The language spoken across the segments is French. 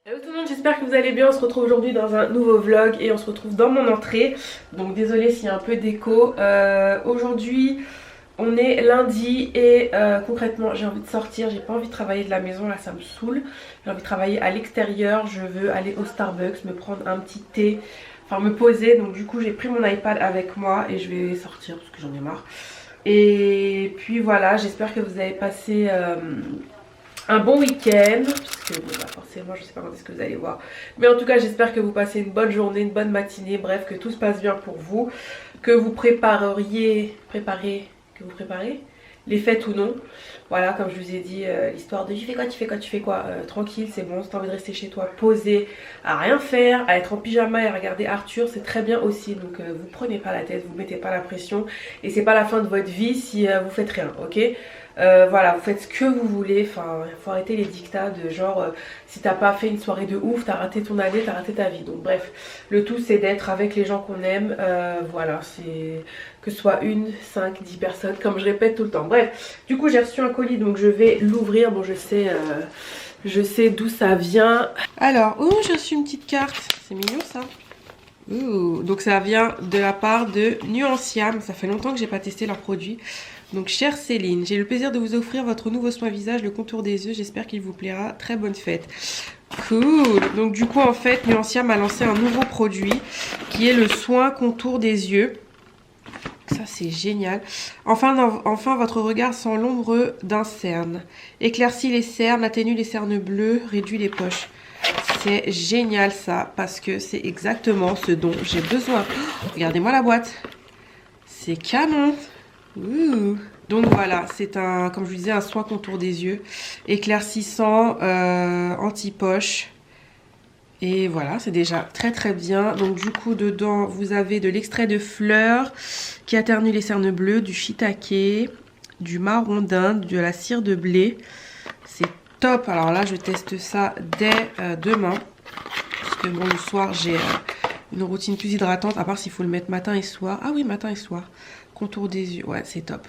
Hello tout le monde, j'espère que vous allez bien. On se retrouve aujourd'hui dans un nouveau vlog et on se retrouve dans mon entrée. Donc désolée s'il y a un peu d'écho. Aujourd'hui on est lundi et concrètement j'ai envie de sortir. J'ai pas envie de travailler de la maison, là ça me saoule. J'ai envie de travailler à l'extérieur. Je veux aller au Starbucks, me prendre un petit thé, enfin me poser. Donc du coup j'ai pris mon iPad avec moi et je vais sortir parce que j'en ai marre. Et puis voilà, j'espère que vous avez passé un bon week-end, puisque bon, bah, forcément je sais pas quand est-ce que vous allez voir, mais en tout cas j'espère que vous passez une bonne journée, une bonne matinée, bref que tout se passe bien pour vous, que vous préparez les fêtes ou non. Voilà, comme je vous ai dit, l'histoire de tu fais quoi, tranquille, c'est bon. Si t'as envie de rester chez toi posé, à rien faire, à être en pyjama et à regarder Arthur, c'est très bien aussi. Donc vous prenez pas la tête, vous mettez pas la pression et c'est pas la fin de votre vie si vous faites rien, ok. Voilà, vous faites ce que vous voulez. Enfin, il faut arrêter les dictats de genre si t'as pas fait une soirée de ouf, t'as raté ton année, t'as raté ta vie. Donc bref, le tout c'est d'être avec les gens qu'on aime. Voilà, c'est que ce soit 1, 5, 10 personnes, comme je répète tout le temps. Bref, du coup j'ai reçu un colis, donc je vais l'ouvrir. Bon, je sais d'où ça vient. Alors, j'ai reçu une petite carte. C'est mignon ça. Donc ça vient de la part de Nuanciam. Ça fait longtemps que j'ai pas testé leurs produits. Donc chère Céline, j'ai le plaisir de vous offrir votre nouveau soin visage, le contour des yeux. J'espère qu'il vous plaira. Très bonne fête. Cool. Donc du coup en fait Nuanciam a lancé un nouveau produit qui est le soin contour des yeux. Ça c'est génial. Enfin votre regard sans l'ombre d'un cerne. Éclaircit les cernes, atténue les cernes bleues, réduit les poches. C'est génial ça, parce que c'est exactement ce dont j'ai besoin. Oh, regardez-moi la boîte. C'est canon. Donc voilà, c'est un, comme je vous disais, un soin contour des yeux. Éclaircissant, anti-poche. Et voilà, c'est déjà très très bien. Donc du coup, dedans, vous avez de l'extrait de fleurs qui atténue les cernes bleues, du shiitake, du marron d'Inde, de la cire de blé. C'est top. Alors là, je teste ça dès demain. Parce que bon, le soir, j'ai une routine plus hydratante, à part s'il faut le mettre matin et soir. Ah oui, matin et soir. Contour des yeux, ouais, c'est top.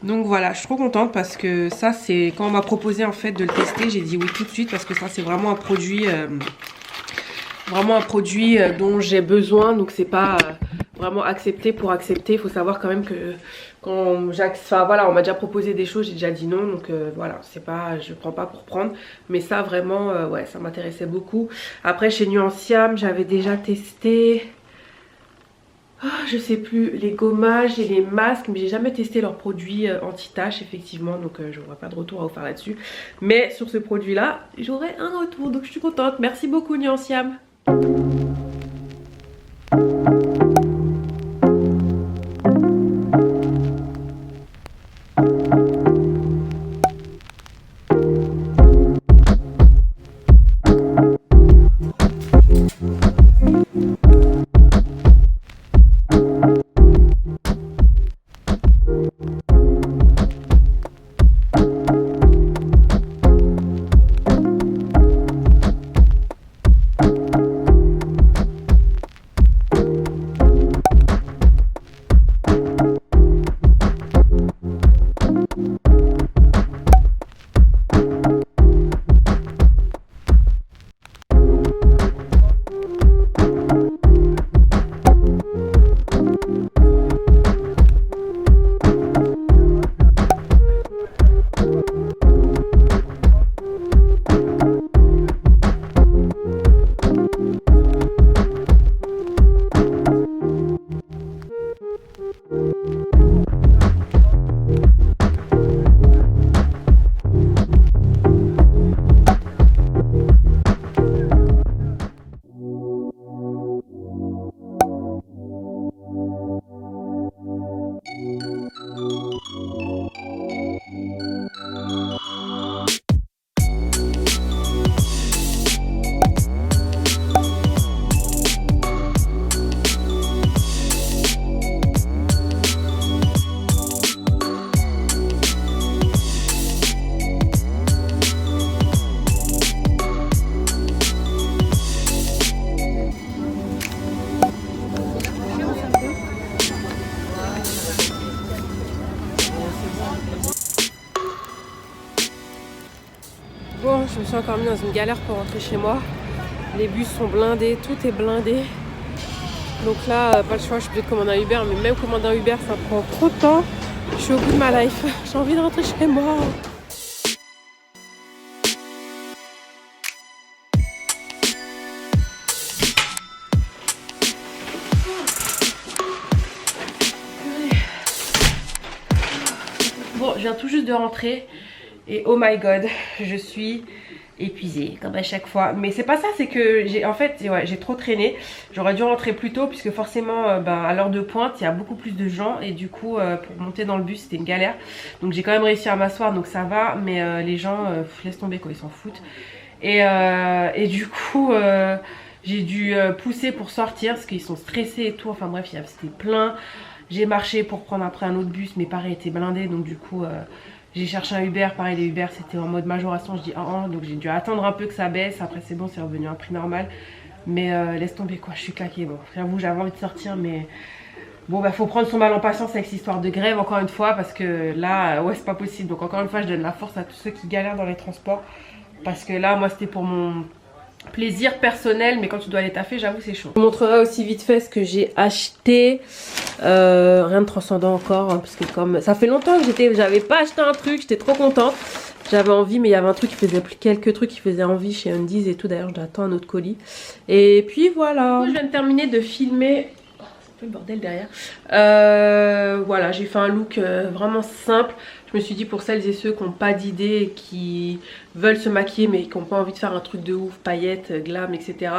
Donc voilà, je suis trop contente parce que ça, c'est... Quand on m'a proposé en fait de le tester, j'ai dit oui tout de suite parce que ça, c'est vraiment un produit... dont j'ai besoin, donc c'est pas vraiment accepté pour accepter. Il faut savoir quand même que quand enfin voilà, on m'a déjà proposé des choses, j'ai déjà dit non, donc voilà, c'est pas, je prends pas pour prendre, mais ça vraiment ouais, ça m'intéressait beaucoup. Après chez Nuanciam, j'avais déjà testé je sais plus, les gommages et les masques, mais j'ai jamais testé leurs produits anti-taches effectivement, donc j'aurai pas de retour à vous faire là-dessus, mais sur ce produit là j'aurai un retour, donc je suis contente. Merci beaucoup Nuanciam. Bon, je me suis encore mis dans une galère pour rentrer chez moi. Les bus sont blindés, tout est blindé. Donc là, pas le choix, je suis obligée de commander un Uber. Mais même commander un Uber, ça prend trop de temps. Je suis au bout de ma life. J'ai envie de rentrer chez moi. Bon, je viens tout juste de rentrer. Et oh my god, je suis épuisée comme à chaque fois. Mais c'est pas ça, c'est que j'ai en fait ouais, j'ai trop traîné. J'aurais dû rentrer plus tôt puisque forcément à l'heure de pointe il y a beaucoup plus de gens. Et du coup pour monter dans le bus c'était une galère. Donc j'ai quand même réussi à m'asseoir, donc ça va. Mais les gens laisse tomber quoi, ils s'en foutent. Et du coup j'ai dû pousser pour sortir parce qu'ils sont stressés et tout. Enfin bref, c'était plein. J'ai marché pour prendre après un autre bus, mais pareil était blindé. Donc du coup j'ai cherché un Uber, pareil les Uber c'était en mode majoration, je dis donc j'ai dû attendre un peu que ça baisse, après c'est bon, c'est revenu à un prix normal. Mais laisse tomber quoi, je suis claquée, bon, j'avoue j'avais envie de sortir mais bon bah faut prendre son mal en patience avec cette histoire de grève encore une fois parce que là, ouais c'est pas possible. Donc encore une fois je donne la force à tous ceux qui galèrent dans les transports parce que là moi c'était pour mon plaisir personnel, mais quand tu dois aller taffer j'avoue c'est chaud. Je vous montrerai aussi vite fait ce que j'ai acheté. Rien de transcendant encore hein, parce que comme ça fait longtemps que j'avais pas acheté un truc, j'étais trop contente, j'avais envie, mais il y avait un truc qui faisait quelques trucs qui faisaient envie chez Undies et tout. D'ailleurs j'attends un autre colis et puis voilà. Je viens de terminer de filmer, c'est un peu le bordel derrière. Voilà, j'ai fait un look vraiment simple. Je me suis dit pour celles et ceux qui n'ont pas d'idée et qui veulent se maquiller mais qui n'ont pas envie de faire un truc de ouf, paillettes, glam, etc.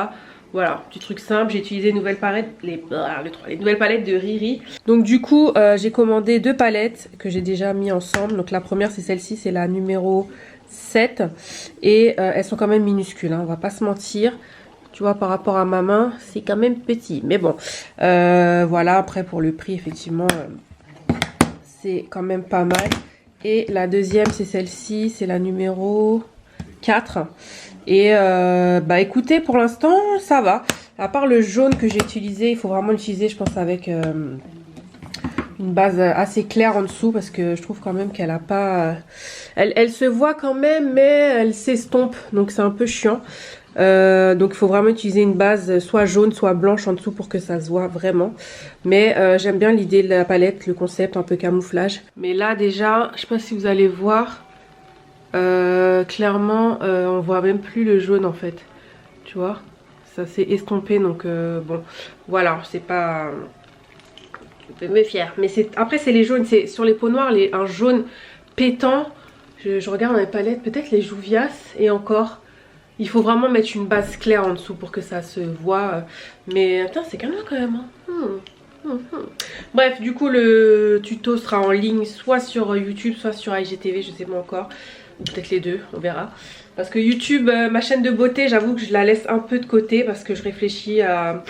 Voilà, petit truc simple. J'ai utilisé les nouvelles palettes, les nouvelles palettes de Riri. Donc du coup, j'ai commandé 2 palettes que j'ai déjà mis ensemble. Donc la première c'est celle-ci, c'est la numéro 7. Et elles sont quand même minuscules, hein, on va pas se mentir. Tu vois, par rapport à ma main, c'est quand même petit. Mais bon, voilà, après pour le prix, effectivement, c'est quand même pas mal. Et la deuxième, c'est celle-ci, c'est la numéro 4. Et bah écoutez, pour l'instant, ça va. À part le jaune que j'ai utilisé, il faut vraiment l'utiliser, je pense, avec une base assez claire en dessous. Parce que je trouve quand même qu'elle a pas... Elle se voit quand même, mais elle s'estompe. Donc c'est un peu chiant. Donc il faut vraiment utiliser une base soit jaune soit blanche en dessous pour que ça se voit vraiment. Mais j'aime bien l'idée de la palette, le concept un peu camouflage. Mais là déjà, je sais pas si vous allez voir, clairement on voit même plus le jaune en fait. Tu vois, ça s'est estompé donc bon voilà, c'est pas... Je peux me fier. Mais après c'est les jaunes, c'est sur les peaux noires, un jaune pétant. Je regarde dans les palettes, peut-être les Jouvias et encore... Il faut vraiment mettre une base claire en dessous pour que ça se voit. Mais putain, c'est calme quand même. Hein. Bref, du coup, le tuto sera en ligne soit sur YouTube, soit sur IGTV, je sais pas encore. Ou peut-être les deux, on verra. Parce que YouTube, ma chaîne de beauté, j'avoue que je la laisse un peu de côté parce que je réfléchis à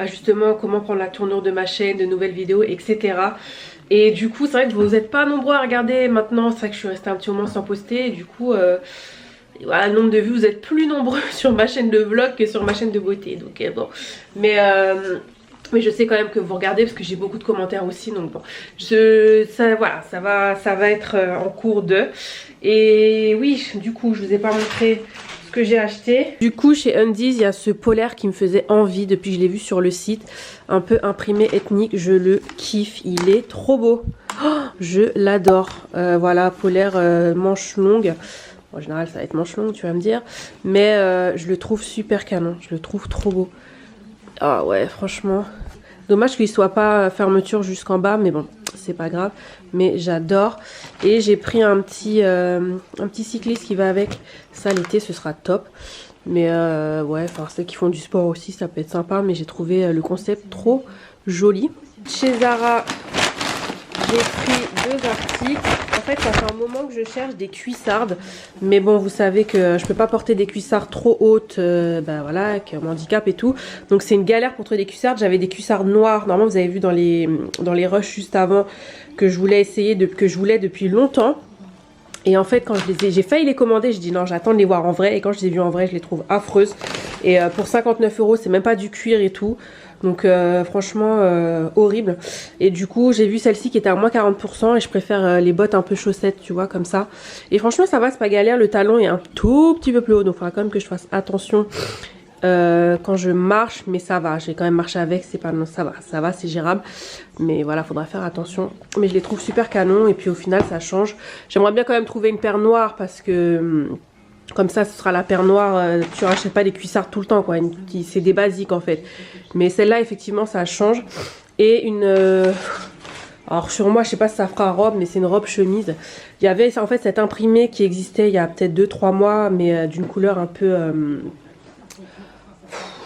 justement comment prendre la tournure de ma chaîne, de nouvelles vidéos, etc. Et du coup, c'est vrai que vous n'êtes pas nombreux à regarder maintenant. C'est vrai que je suis restée un petit moment sans poster. Et du coup... voilà, le nombre de vues, vous êtes plus nombreux sur ma chaîne de vlog que sur ma chaîne de beauté. Donc bon, mais je sais quand même que vous regardez parce que j'ai beaucoup de commentaires aussi. Donc bon, voilà, ça va être en cours de. Et oui, du coup, je vous ai pas montré ce que j'ai acheté. Du coup, chez Undies, il y a ce polaire qui me faisait envie depuis que je l'ai vu sur le site. Un peu imprimé ethnique, je le kiffe, il est trop beau. Oh, je l'adore. Voilà, polaire manche longue. En général ça va être manche longue tu vas me dire. Mais je le trouve super canon. Je le trouve trop beau. Ah ouais franchement. Dommage qu'il soit pas fermeture jusqu'en bas. Mais bon c'est pas grave. Mais j'adore. Et j'ai pris un petit cycliste qui va avec. Ça l'été ce sera top. Mais ouais enfin ceux qui font du sport aussi ça peut être sympa. Mais j'ai trouvé le concept trop joli. Chez Zara j'ai pris 2 articles. En fait ça fait un moment que je cherche des cuissardes. Mais bon vous savez que je peux pas porter des cuissardes trop hautes. Bah voilà avec mon handicap et tout. Donc c'est une galère pour trouver des cuissardes. J'avais des cuissardes noires. Normalement vous avez vu dans les rushs juste avant que je voulais essayer, que je voulais depuis longtemps. Et en fait quand j'ai failli les commander, j'ai dit non j'attends de les voir en vrai. Et quand je les ai vues en vrai je les trouve affreuses. Et pour 59 € c'est même pas du cuir et tout. Donc franchement horrible. Et du coup j'ai vu celle-ci qui était à moins 40%. Et je préfère les bottes un peu chaussettes tu vois comme ça. Et franchement ça va, c'est pas galère. Le talon est un tout petit peu plus haut. Donc il faudra quand même que je fasse attention quand je marche, mais ça va, j'ai quand même marché avec, c'est pas non, ça va, c'est gérable, mais voilà, faudra faire attention. Mais je les trouve super canons et puis au final ça change. J'aimerais bien quand même trouver une paire noire parce que comme ça ce sera la paire noire, tu rachètes pas des cuissards tout le temps quoi, c'est des basiques en fait. Mais celle-là effectivement ça change. Et une... alors sur moi je sais pas si ça fera robe, mais c'est une robe chemise. Il y avait en fait cet imprimé qui existait il y a peut-être 2-3 mois, mais d'une couleur un peu...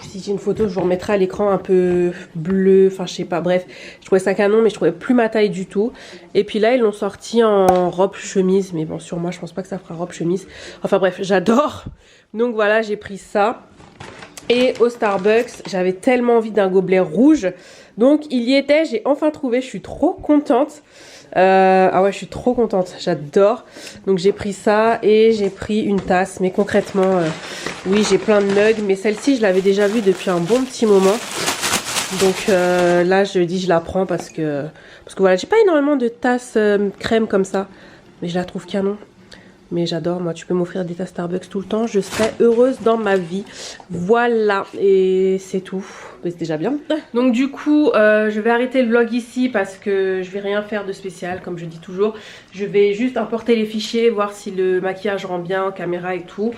si j'ai une photo je vous remettrai à l'écran, un peu bleu, enfin je sais pas, bref. Je trouvais ça canon mais je trouvais plus ma taille du tout. Et puis là ils l'ont sorti en robe chemise, mais bon sur moi je pense pas que ça fera robe chemise. Enfin bref, j'adore. Donc voilà, j'ai pris ça. Et au Starbucks, j'avais tellement envie d'un gobelet rouge. Donc il y était, j'ai enfin trouvé, je suis trop contente. Ah ouais, je suis trop contente, j'adore. Donc j'ai pris ça et j'ai pris une tasse. Mais concrètement, oui, j'ai plein de mugs. Mais celle-ci, je l'avais déjà vue depuis un bon petit moment. Donc là, je dis je la prends parce que voilà, j'ai pas énormément de tasses crème comme ça. Mais je la trouve canon. Mais j'adore, moi tu peux m'offrir des tasses Starbucks tout le temps, je serai heureuse dans ma vie. Voilà, et c'est tout, c'est déjà bien. Donc du coup, je vais arrêter le vlog ici parce que je vais rien faire de spécial, comme je dis toujours. Je vais juste importer les fichiers, voir si le maquillage rend bien, caméra et tout.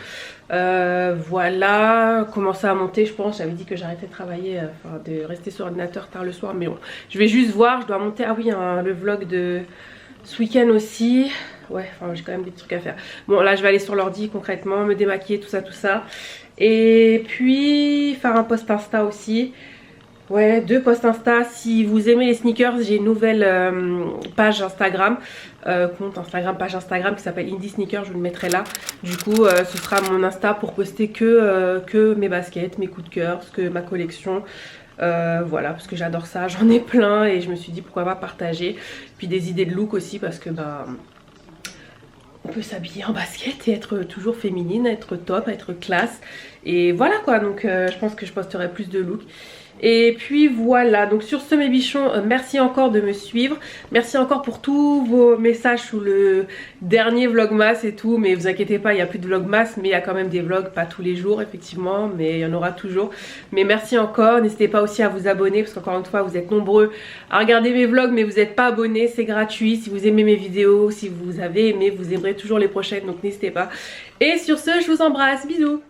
Voilà, commencer à monter je pense, j'avais dit que j'arrêtais de travailler, enfin de rester sur l'ordinateur tard le soir, mais bon. Je vais juste voir, je dois monter, ah oui, le vlog de ce week-end aussi. Ouais, enfin j'ai quand même des trucs à faire. Bon là je vais aller sur l'ordi concrètement, me démaquiller, tout ça. Et puis faire un post Insta aussi. Ouais, 2 posts Insta. Si vous aimez les sneakers, j'ai une nouvelle page Instagram. Compte Instagram, page Instagram qui s'appelle Indie Sneakers, je vous le mettrai là. Du coup ce sera mon Insta pour poster que mes baskets, mes coups de cœur, que ma collection. Voilà, parce que j'adore ça, j'en ai plein et je me suis dit pourquoi pas partager. Puis des idées de look aussi parce que bah... on peut s'habiller en basket et être toujours féminine, être top, être classe. Et voilà quoi, donc je pense que je posterai plus de looks. Et puis voilà, donc sur ce mes bichons, merci encore de me suivre. Merci encore pour tous vos messages sous le dernier vlogmas et tout. Mais vous inquiétez pas, il n'y a plus de vlogmas, mais il y a quand même des vlogs, pas tous les jours effectivement, mais il y en aura toujours. Mais merci encore, n'hésitez pas aussi à vous abonner parce qu'encore une fois vous êtes nombreux à regarder mes vlogs mais vous n'êtes pas abonnés, c'est gratuit. Si vous aimez mes vidéos, si vous avez aimé, vous aimerez toujours les prochaines, donc n'hésitez pas. Et sur ce, je vous embrasse, bisous.